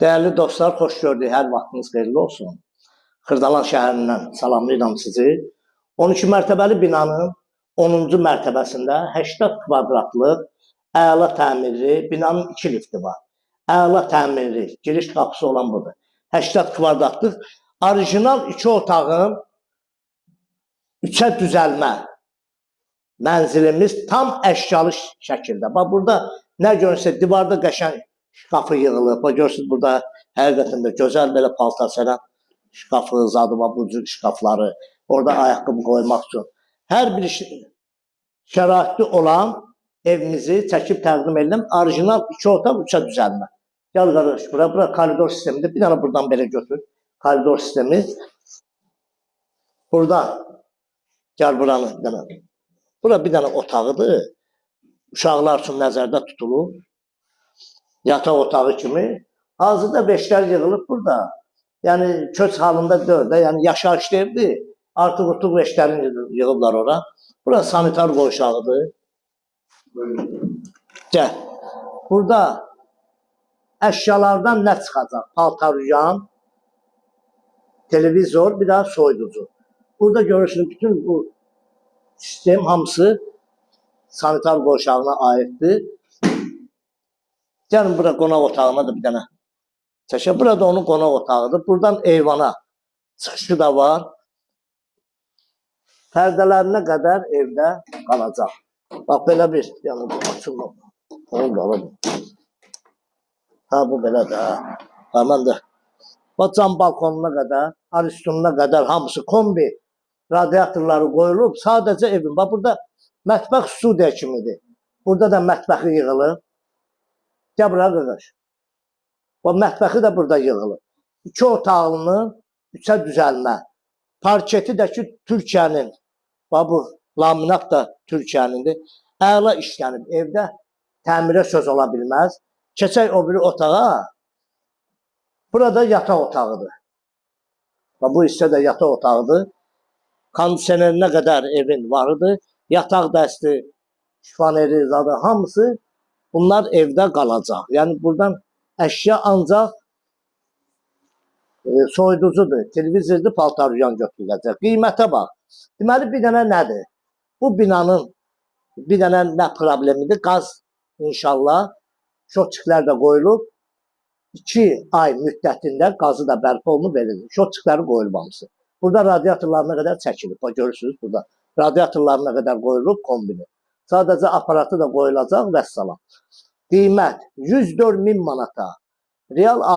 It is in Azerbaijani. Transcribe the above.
Değerli dostlar, xoş gördük. Hər vaxtınız xeyirli olsun. Xırdalan şəhərindən salamlayıram sizi. 12 mərtəbəli binanın 10-cu mərtəbəsində 80 kvadratlıq əla təmirli binanın 2 lifti var. Əla təmirli, giriş qapısı olan budur. 80 kvadratlıq orijinal 2 otağın 3-ə düzəlmə mənzilimiz tam əşyalı şəkildə. Bax, burada nə görürsünüz, divarda qəşəng şkafı yığılıb. Bax, görürsünüz, burada həqiqətən də gözəl belə paltar sərən şkafı, zadı var, bu cür şkafları. Orada ayaqqabı qoymaq üçün. Hər bir şəraitli olan evimizi çəkib təqdim edirəm. Orijinal 2 otaq 3-ə düzəlmə. Gəl qardaş, bura koridor sistemidir. Bir dənə buradan belə götür. Koridor sistemi. Buradan, gəl buranı bir dənə. Bura bir dənə otağıdır. Uşaqlar üçün nəzərdə tutulur. Yataq otağı kimi. Hazırda beşlər yığılıb burada. Yəni köç halında deyil də, yəni yaşayış evdir. Artıq otuq beşlərini yığıblar ora. Bura sanitar qovşağıdır. Gəl. Burada əşyalardan nə çıxacaq? Paltaruyan, televizor, bir daha soyuducu. Burada görürsünüz bütün bu sistem hamısı sanitar qovşağına aiddir. Gəlin bura qonaq otağına da bir dənə çəkək. Burada onun qonaq otağıdır. Buradan eyvana çıxışı da var. Pərdələrinə qədər evdə qalacaq. Bax, belə bir, yəni bu açılmır. Oldu. Ha, bu belə də. Ha, mən də. Bax, cam balkonuna qədər, aristonuna qədər hamısı kombi radiatorları qoyulub. Sadəcə evin. Bax, burada mətbəx studiya kimidir. Burada da mətbəxi yığılır. Gəl bura qardaş. O mətbəxi də burada yığılır. 2 otaqlının 3-ə düzəlmə. Parketi də ki, Türkiyənin. Bu laminat da Türkiyənindir. Əla işlənib. Evdə təmirə söz ola bilməz. Keçək o biri otağa. Burada yataq otağıdır. Bu hissə də yataq otağıdır. Kondisionerinə qədər evin varıdır. Yataq dəsti, şifaneri, zadı hamısı bunlar evdə qalacaq. Yəni buradan əşya ancaq soyuducudur, televizordur, paltaruyan götürüləcək. Qiymətə bax. Deməli, bir dənə nədir? Bu binanın bir dənə nə problemidir? Qaz inşallah şotçiklər də qoyulub. 2 ay müddətində qazı da bərpa olunub verilir. Şotçikləri qoyulub hamısı. Burada radiatorlarına qədər çəkilib. Bax, görürsünüz burada. Radiatorlarına qədər qoyulub kombini. Sadəcə aparatı da qoyulacaq və salam. Qiymət 104.000 manata. Real